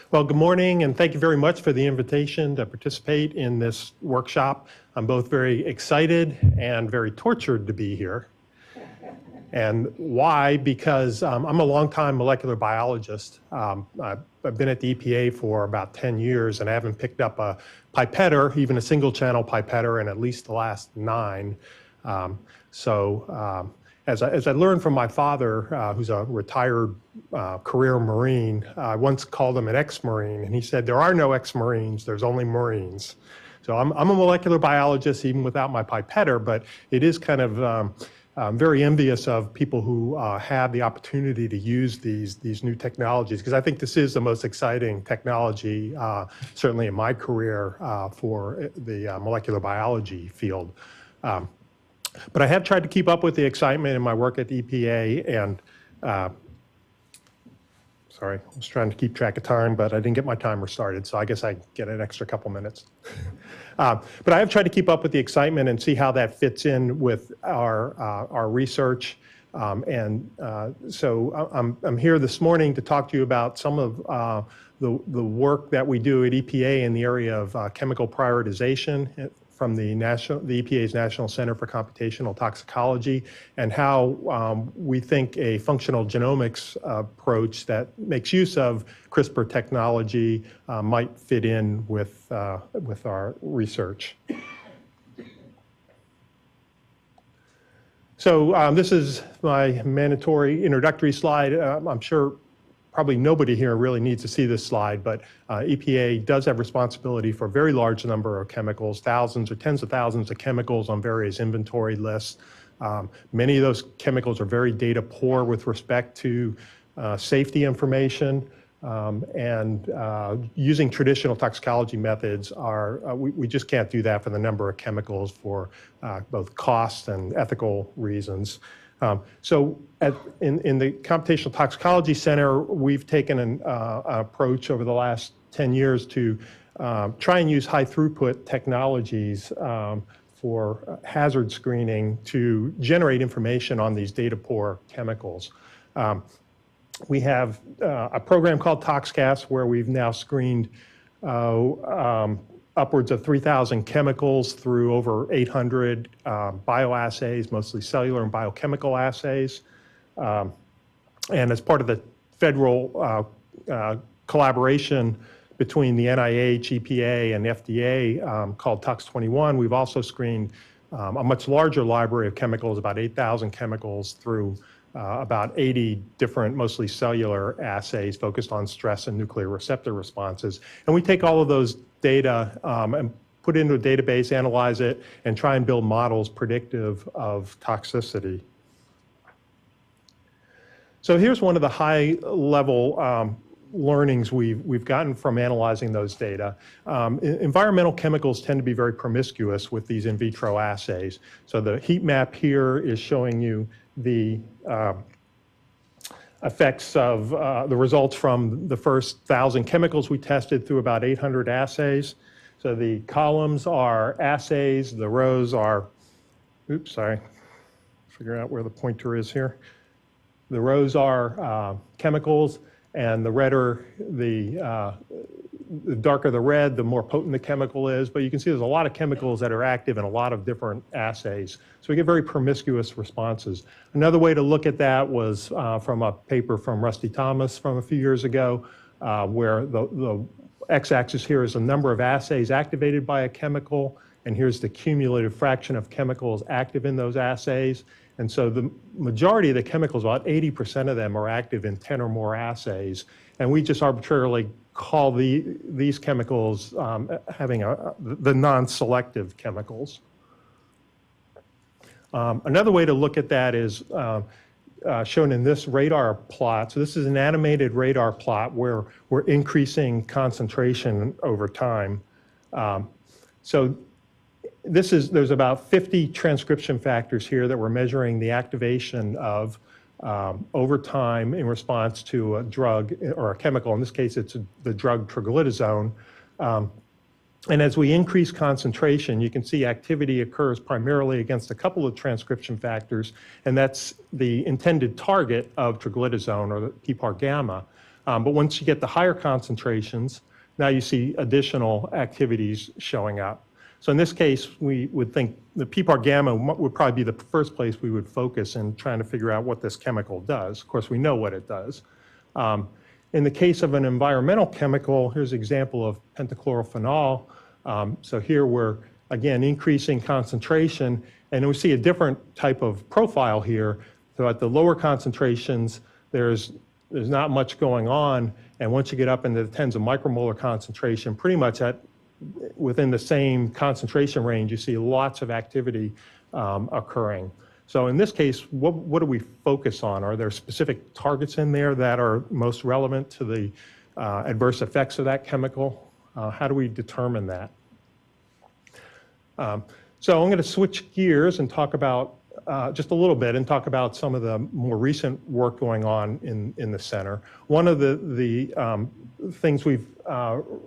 Well, good morning, and thank you very much for the invitation to participate in this workshop. I'm both very excited and very tortured to be here. And why? Because I'm a longtime molecular biologist. I've been at the EPA for about 10 years, and I haven't picked up a pipetter, even a single-channel pipetter, in at least the last 9. As I learned from my father, who's a retired career Marine, I once called him an ex-Marine, and he said, there are no ex-Marines, there's only Marines. So I'm a molecular biologist even without my pipetter, but it is kind of very envious of people who have the opportunity to use these new technologies, because I think this is the most exciting technology, certainly in my career, for the molecular biology field. But I have tried to keep up with the excitement in my work at the EPA, and sorry, I was trying to keep track of time, but I didn't get my timer started, so I guess I get an extra couple minutes. But I have tried to keep up with the excitement and see how that fits in with our research. So I'm here this morning to talk to you about some of the work that we do at EPA in the area of chemical prioritization from the EPA's National Center for Computational Toxicology, and how we think a functional genomics approach that makes use of CRISPR technology might fit in with our research. So this is my mandatory introductory slide. I'm sure probably nobody here really needs to see this slide, but EPA does have responsibility for a very large number of chemicals, thousands or tens of thousands of chemicals on various inventory lists. Many of those chemicals are very data poor with respect to safety information, and using traditional toxicology methods we just can't do that for the number of chemicals for both cost and ethical reasons. So in the Computational Toxicology Center, we've taken an approach over the last 10 years to try and use high-throughput technologies for hazard screening to generate information on these data-poor chemicals. We have a program called ToxCast where we've now screened upwards of 3,000 chemicals through over 800 bioassays, mostly cellular and biochemical assays. And as part of the federal collaboration between the NIH, EPA, and FDA called Tox21, we've also screened a much larger library of chemicals, about 8,000 chemicals, through about 80 different, mostly cellular assays focused on stress and nuclear receptor responses. And we take all of those data and put it into a database, analyze it, and try and build models predictive of toxicity. So here's one of the high-level learnings we've gotten from analyzing those data. Environmental chemicals tend to be very promiscuous with these in vitro assays. So the heat map here is showing you the effects of the results from the first 1,000 chemicals we tested through about 800 assays. So the columns are assays, the rows are, oops, sorry, figure out where the pointer is here. The rows are chemicals, and the redder the darker the red, the more potent the chemical is. But you can see there's a lot of chemicals that are active in a lot of different assays. So we get very promiscuous responses. Another way to look at that was from a paper from Rusty Thomas from a few years ago, where the x-axis here is the number of assays activated by a chemical, and here's the cumulative fraction of chemicals active in those assays. And so the majority of the chemicals, about 80% of them, are active in 10 or more assays. And we just arbitrarily call these chemicals having the non-selective chemicals. Another way to look at that is shown in this radar plot. So this is an animated radar plot where we're increasing concentration over time. There's about 50 transcription factors here that we're measuring the activation of over time in response to a drug or a chemical. In this case, it's the drug triglyceridone. And as we increase concentration, you can see activity occurs primarily against a couple of transcription factors, and that's the intended target of triglyceridone, or the PPAR gamma. But once you get the higher concentrations, now you see additional activities showing up. So in this case, we would think the PPAR gamma would probably be the first place we would focus in trying to figure out what this chemical does. Of course, we know what it does. In the case of an environmental chemical, here's an example of pentachlorophenol. So here we're, again, increasing concentration, and we see a different type of profile here. So at the lower concentrations, there's not much going on, and once you get up into the tens of micromolar concentration, pretty much within the same concentration range, you see lots of activity occurring. So in this case, what do we focus on? Are there specific targets in there that are most relevant to the adverse effects of that chemical? How do we determine that? So I'm going to switch gears and talk about just a little bit and talk about some of the more recent work going on in the center. One of the things we've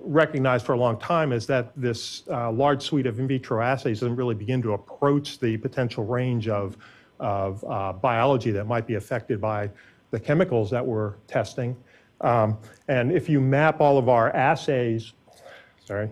recognized for a long time is that this large suite of in vitro assays doesn't really begin to approach the potential range of biology that might be affected by the chemicals that we're testing. And if you map all of our assays, if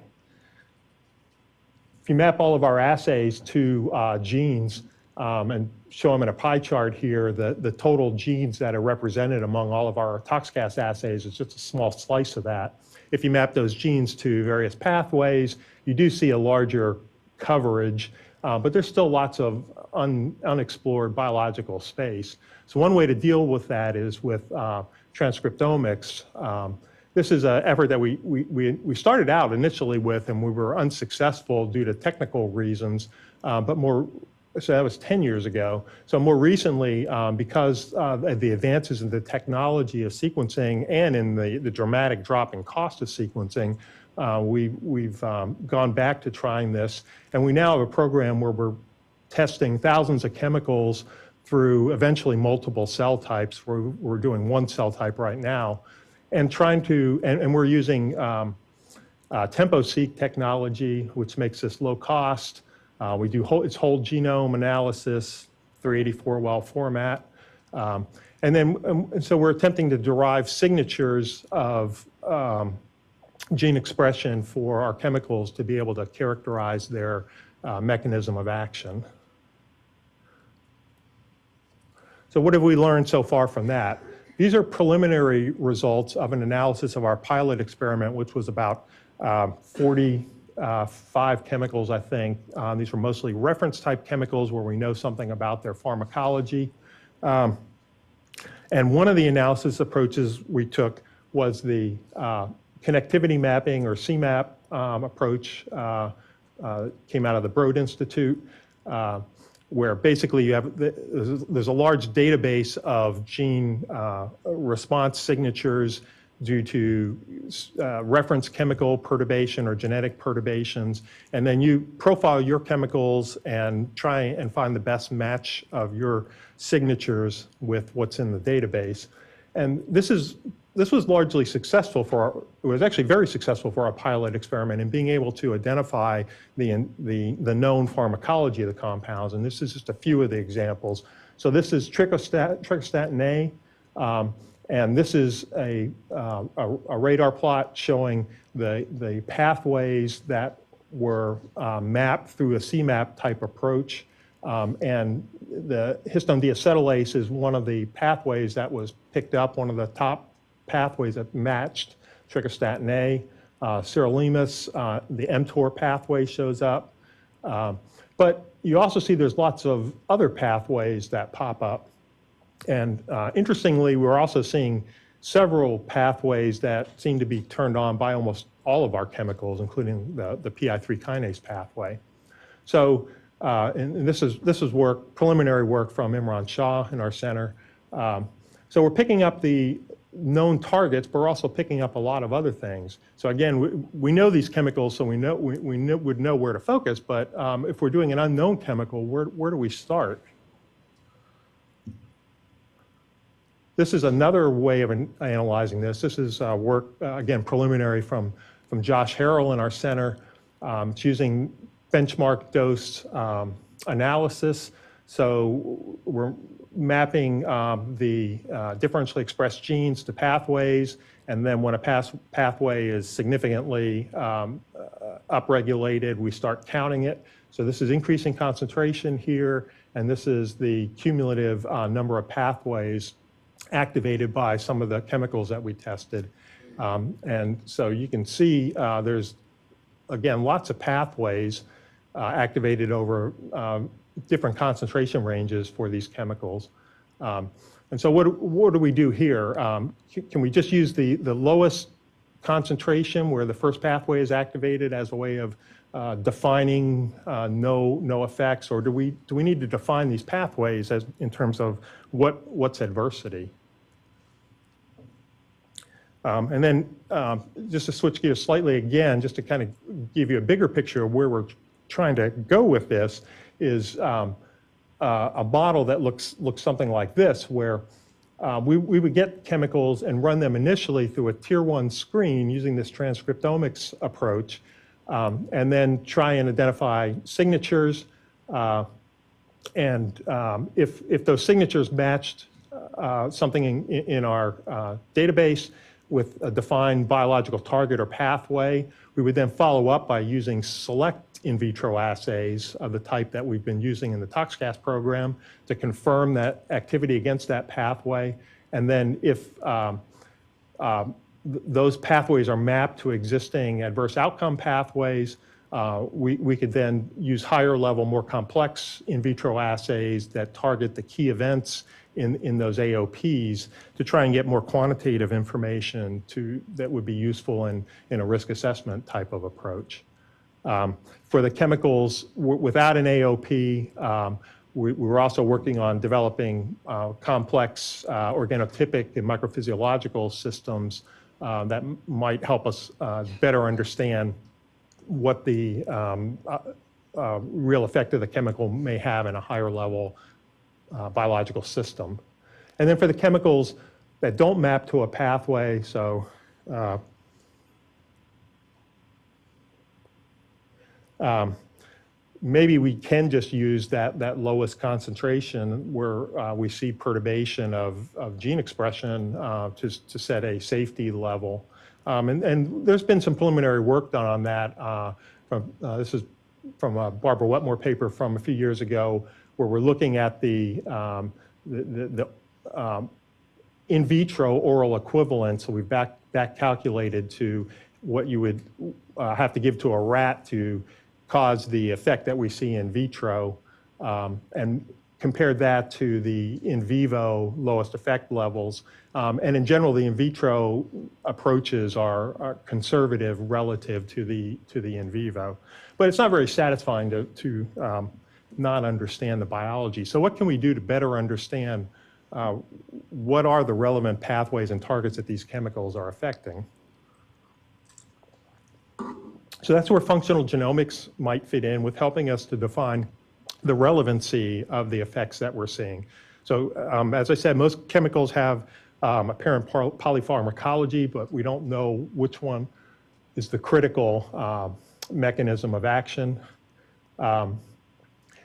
you map all of our assays to genes and show them in a pie chart here, the total genes that are represented among all of our ToxCast assays is just a small slice of that. If you map those genes to various pathways, you do see a larger coverage, but there's still lots of unexplored biological space. So one way to deal with that is with transcriptomics. This is an effort that we started out initially with, and we were unsuccessful due to technical reasons, so that was 10 years ago. So more recently, because of the advances in the technology of sequencing and in the dramatic drop in cost of sequencing, we've gone back to trying this. And we now have a program where we're testing thousands of chemicals through eventually multiple cell types. We're doing one cell type right now, and we're using TempoSeq technology, which makes this low cost. We do it's whole genome analysis, 384 well format. And so we're attempting to derive signatures of gene expression for our chemicals to be able to characterize their mechanism of action. So what have we learned so far from that? These are preliminary results of an analysis of our pilot experiment, which was about 45 chemicals, I think. These were mostly reference type chemicals where we know something about their pharmacology. And one of the analysis approaches we took was the connectivity mapping, or CMAP approach, came out of the Broad Institute, where basically there's a large database of gene response signatures due to reference chemical perturbation or genetic perturbations, and then you profile your chemicals and try and find the best match of your signatures with what's in the database. And this was largely successful it was actually very successful for our pilot experiment in being able to identify the known pharmacology of the compounds, and this is just a few of the examples. So this is trichostatin A, and this is a radar plot showing the pathways that were mapped through a CMAP type approach. And the histone deacetylase is one of the pathways that was picked up, one of the top pathways that matched trichostatin A. Sirolimus, the mTOR pathway shows up. But you also see there's lots of other pathways that pop up. And interestingly, we're also seeing several pathways that seem to be turned on by almost all of our chemicals, including the PI3 kinase pathway. So, and this is preliminary work from Imran Shah in our center. So we're picking up the known targets, but we're also picking up a lot of other things. So again, we know these chemicals, so we would know where to focus. But if we're doing an unknown chemical, where do we start? This is another way of analyzing this. This is work, again, preliminary from Josh Harrell in our center. It's using benchmark dose analysis. So mapping the differentially expressed genes to pathways, and then when a pathway is significantly upregulated, we start counting it. So this is increasing concentration here, and this is the cumulative number of pathways activated by some of the chemicals that we tested. And so you can see there's, again, lots of pathways activated over different concentration ranges for these chemicals. And so what do we do here? Can we just use the lowest concentration where the first pathway is activated as a way of defining no effects, or do we need to define these pathways as in terms of what's adversity? And then just to switch gears slightly again, just to kind of give you a bigger picture of where we're trying to go with this, is a model that looks something like this, where we would get chemicals and run them initially through a tier 1 screen using this transcriptomics approach, and then try and identify signatures. And if those signatures matched something in our database with a defined biological target or pathway, we would then follow up by using select in vitro assays of the type that we've been using in the ToxCast program to confirm that activity against that pathway. And then if those pathways are mapped to existing adverse outcome pathways, we could then use higher level, more complex in vitro assays that target the key events in those AOPs to try and get more quantitative information that would be useful in a risk assessment type of approach. For the chemicals without an AOP, we're also working on developing complex organotypic and microphysiological systems that might help us better understand what the real effect of the chemical may have in a higher level biological system. And then for the chemicals that don't map to a pathway, so maybe we can just use that lowest concentration where we see perturbation of gene expression to set a safety level. And there's been some preliminary work done on that. This is from a Barbara Wetmore paper from a few years ago, where we're looking at the in vitro oral equivalent. So we've back calculated to what you would have to give to a rat to cause the effect that we see in vitro, and compared that to the in vivo lowest effect levels. And in general, the in vitro approaches are conservative relative to the in vivo. But it's not very satisfying to not understand the biology. So what can we do to better understand what are the relevant pathways and targets that these chemicals are affecting? So that's where functional genomics might fit in, with helping us to define the relevancy of the effects that we're seeing. So as I said, most chemicals have apparent polypharmacology, but we don't know which one is the critical mechanism of action.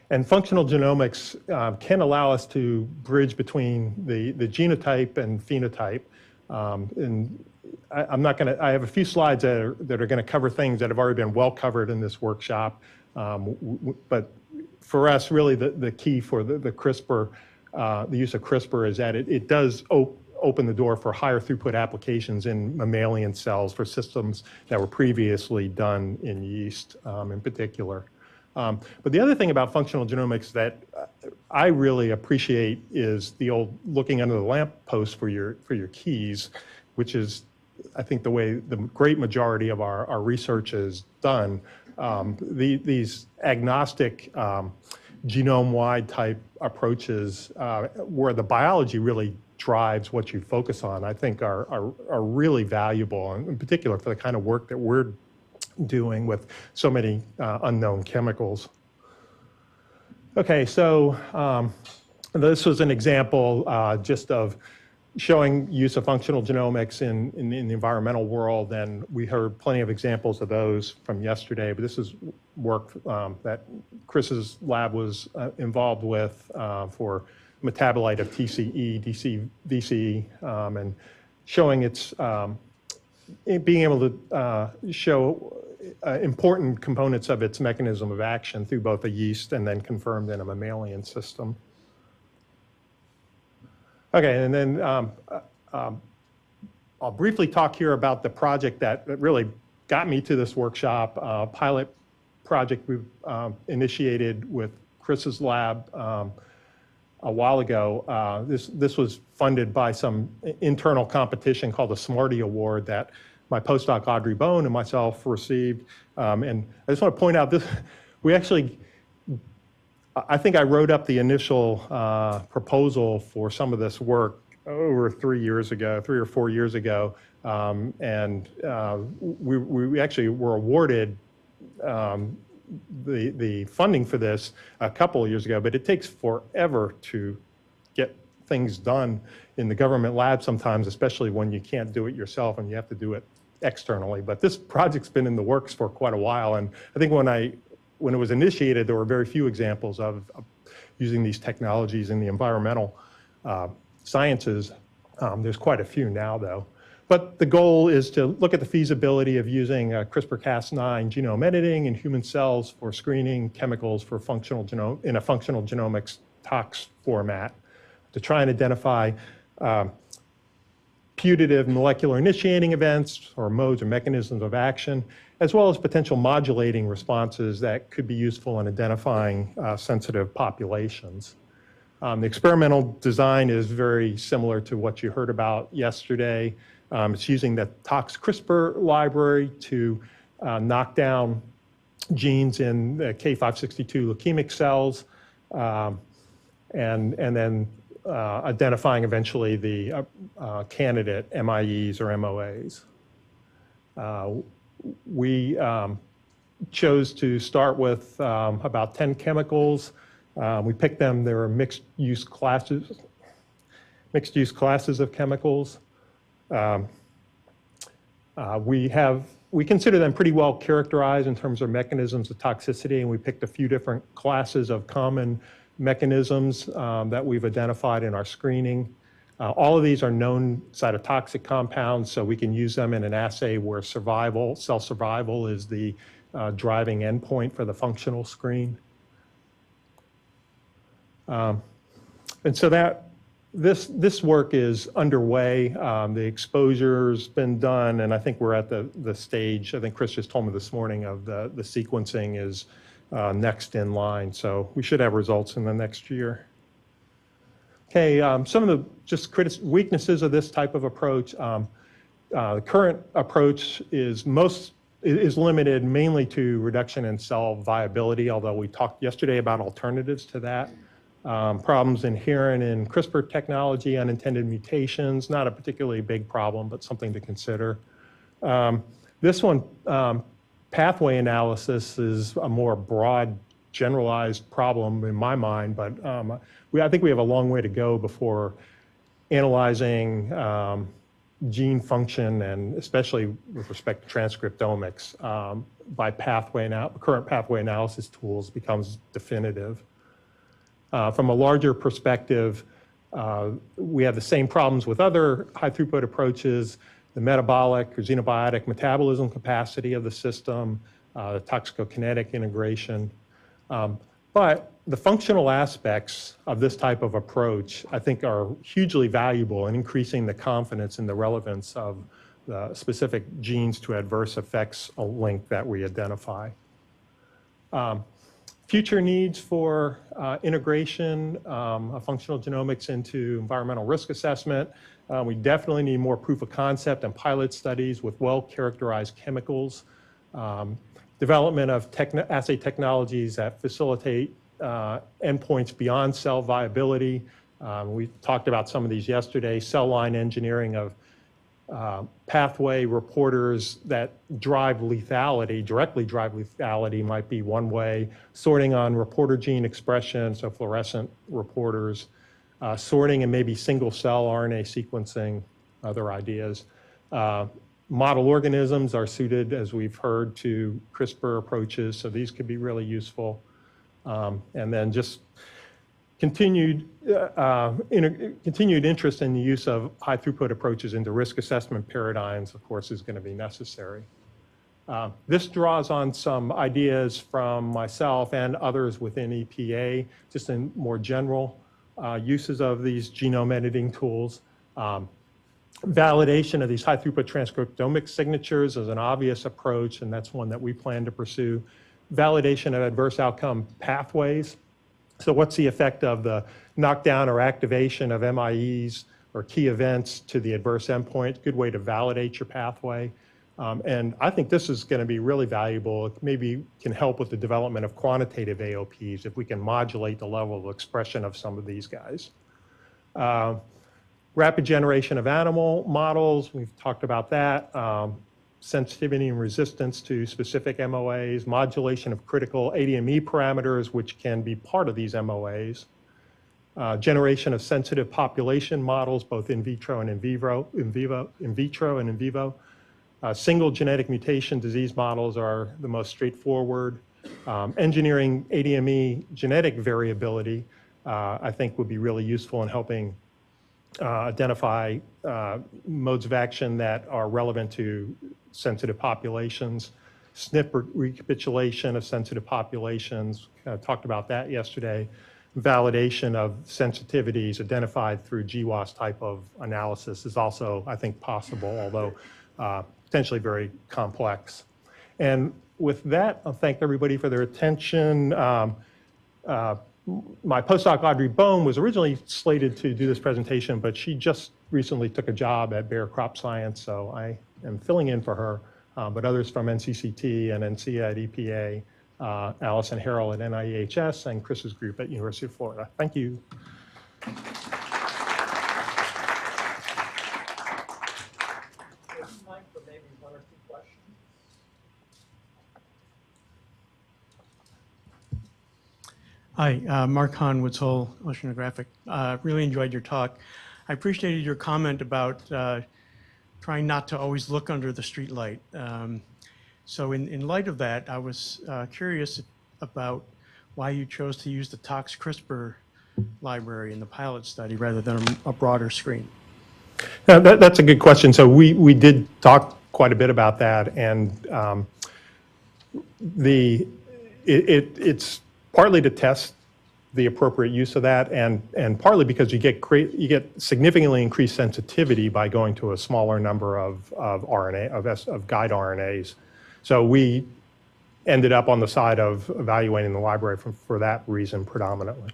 And functional genomics can allow us to bridge between the genotype and phenotype. And I have a few slides that are going to cover things that have already been well covered in this workshop. But for us, really, the key for the CRISPR, the use of CRISPR, is that it does open the door for higher throughput applications in mammalian cells for systems that were previously done in yeast in particular. But the other thing about functional genomics that I really appreciate is the old looking under the lamppost for your keys, which is, I think, the way the great majority of our research is done. These agnostic genome-wide type approaches where the biology really drives what you focus on, I think are really valuable, in particular for the kind of work that we're doing with so many unknown chemicals. Okay, so this was an example just of showing use of functional genomics in the environmental world, and we heard plenty of examples of those from yesterday, but this is work that Chris's lab was involved with for metabolite of TCE, VCE, and showing its, being able to show important components of its mechanism of action through both a yeast and then confirmed in a mammalian system. Okay, and then I'll briefly talk here about the project that really got me to this workshop, pilot project we initiated with Chris's lab a while ago. This was funded by some internal competition called the Smarty Award that my postdoc Audrey Bone and myself received. And I just want to point out this, we actually, I think I wrote up the initial proposal for some of this work over 3 or 4 years ago. And we actually were awarded the funding for this a couple of years ago, but it takes forever to get things done in the government lab sometimes, especially when you can't do it yourself and you have to do it externally. But this project's been in the works for quite a while, and I think when it was initiated, there were very few examples of using these technologies in the environmental sciences. There's quite a few now, though. But the goal is to look at the feasibility of using CRISPR-Cas9 genome editing in human cells for screening chemicals for functional genome in a functional genomics tox format to try and identify putative molecular initiating events or modes or mechanisms of action, as well as potential modulating responses that could be useful in identifying sensitive populations. The experimental design is very similar to what you heard about yesterday. It's using the tox CRISPR library to knock down genes in the K562 leukemic cells, and then identifying eventually the candidate MIEs or MOAs. We chose to start with about 10 chemicals. We picked them, there were mixed use classes of chemicals. We consider them pretty well characterized in terms of mechanisms of toxicity, and we picked a few different classes of common mechanisms that we've identified in our screening. All of these are known cytotoxic compounds, so we can use them in an assay where cell survival is the driving endpoint for the functional screen. And so this work is underway. The exposure's been done, and I think we're at the stage, I think Chris just told me this morning, of the sequencing is next in line. So we should have results in the next year. Okay, some of the just weaknesses of this type of approach. The current approach is limited mainly to reduction in cell viability, although we talked yesterday about alternatives to that. Problems inherent in CRISPR technology, unintended mutations, not a particularly big problem, but something to consider. This one, pathway analysis, is a more broad, generalized problem in my mind, but I think we have a long way to go before analyzing gene function, and especially with respect to transcriptomics, by current pathway analysis tools becomes definitive. From a larger perspective, we have the same problems with other high-throughput approaches, the metabolic or xenobiotic metabolism capacity of the system, the toxicokinetic integration. But the functional aspects of this type of approach, I think, are hugely valuable in increasing the confidence in the relevance of the specific genes to adverse effects link that we identify. Future needs for integration of functional genomics into environmental risk assessment. We definitely need more proof of concept and pilot studies with well-characterized chemicals. Development of assay technologies that facilitate endpoints beyond cell viability. We talked about some of these yesterday. Cell line engineering of pathway reporters that directly drive lethality might be one way. Sorting on reporter gene expression, so fluorescent reporters. Sorting and maybe single cell RNA sequencing, other ideas. Model organisms are suited, as we've heard, to CRISPR approaches, so these could be really useful. And then just Continued interest in the use of high throughput approaches into risk assessment paradigms, of course, is going to be necessary. This draws on some ideas from myself and others within EPA, just in more general uses of these genome editing tools. Validation of these high throughput transcriptomic signatures is an obvious approach, and that's one that we plan to pursue. Validation of adverse outcome pathways. So what's the effect of the knockdown or activation of MIEs or key events to the adverse endpoint? Good way to validate your pathway. And I think this is going to be really valuable. It maybe can help with the development of quantitative AOPs if we can modulate the level of expression of some of these guys. Rapid generation of animal models, we've talked about that. Sensitivity and resistance to specific MOAs, modulation of critical ADME parameters, which can be part of these MOAs. Generation of sensitive population models, both in vitro and in vitro and in vivo. Single genetic mutation disease models are the most straightforward. Engineering ADME genetic variability, I think, would be really useful in helping identify modes of action that are relevant to sensitive populations. SNP recapitulation of sensitive populations, talked about that yesterday. Validation of sensitivities identified through GWAS type of analysis is also, I think, possible, although potentially very complex. And with that, I'll thank everybody for their attention. My postdoc, Audrey Bohm, was originally slated to do this presentation, but she just recently took a job at Bayer Crop Science, so I am filling in for her. But others from NCCT and NCA at EPA, Allison Harrell at NIEHS, and Chris's group at University of Florida. Thank you. Hi, Mark Hahn, Woods Hole Oceanographic. Really enjoyed your talk. I appreciated your comment about trying not to always look under the street light. So in light of that, I was curious about why you chose to use the Tox CRISPR library in the pilot study rather than a broader screen. Now, that's a good question. So we did talk quite a bit about that, and it's partly to test the appropriate use of that, and partly because you get significantly increased sensitivity by going to a smaller number of guide RNAs. So we ended up on the side of evaluating the library for that reason predominantly.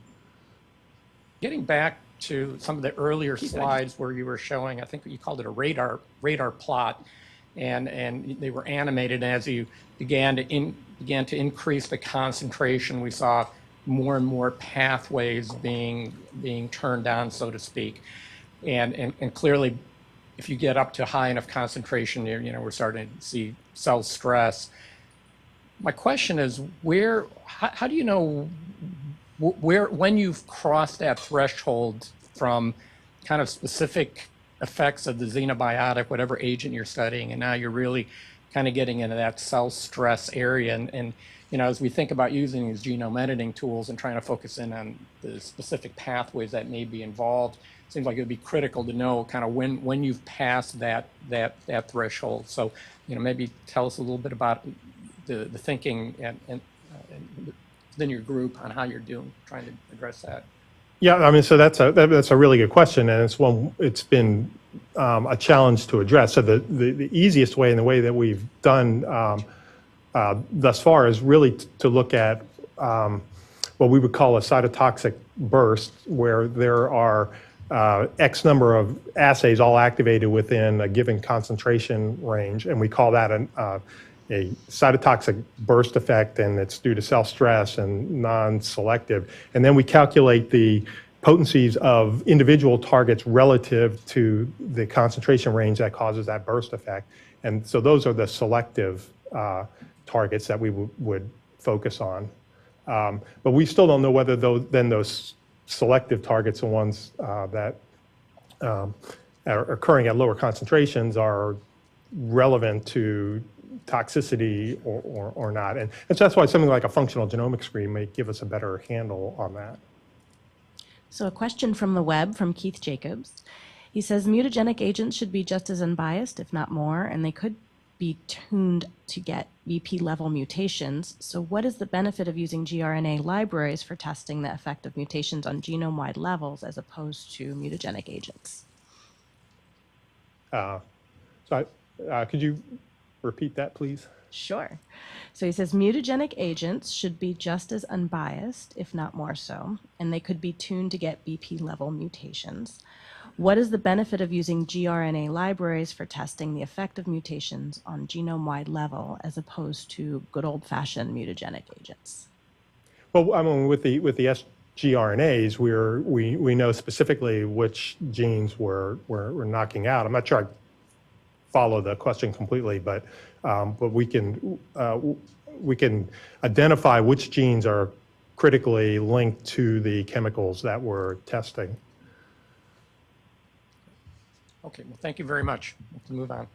Getting back to some of the earlier slides where you were showing, I think you called it a radar plot, and they were animated. And as you began to increase the concentration, we saw more and more pathways being turned on, so to speak. And clearly, if you get up to high enough concentration, we're starting to see cell stress. My question is, how do you know when you've crossed that threshold from kind of specific effects of the xenobiotic, whatever agent you're studying, and now you're really kind of getting into that cell stress area? And as we think about using these genome editing tools and trying to focus in on the specific pathways that may be involved, it seems like it would be critical to know kind of when you've passed that threshold. So, maybe tell us a little bit about the thinking and within your group on how you're trying to address that. Yeah, I mean, so that's a really good question, and it's been a challenge to address. So the easiest way, and the way that we've done thus far, is really to look at what we would call a cytotoxic burst, where there are X number of assays all activated within a given concentration range, and we call that a cytotoxic burst effect, and it's due to cell stress and non-selective. And then we calculate the potencies of individual targets relative to the concentration range that causes that burst effect. And so those are the selective targets that we would focus on. But we still don't know whether those selective targets, the ones that are occurring at lower concentrations, are relevant to toxicity or not. And so that's why something like a functional genomics screen may give us a better handle on that. So a question from the web from Keith Jacobs. He says mutagenic agents should be just as unbiased, if not more, and they could be tuned to get VP level mutations. So what is the benefit of using gRNA libraries for testing the effect of mutations on genome-wide levels as opposed to mutagenic agents? Could you repeat that, please? Sure. So he says mutagenic agents should be just as unbiased, if not more so, and they could be tuned to get BP level mutations. What is the benefit of using gRNA libraries for testing the effect of mutations on genome-wide level as opposed to good old-fashioned mutagenic agents? Well, I mean, with the sgRNAs, we know specifically which genes we're knocking out. I'm not sure I follow the question completely, but we can identify which genes are critically linked to the chemicals that we're testing. Okay, well, thank you very much. Let's move on.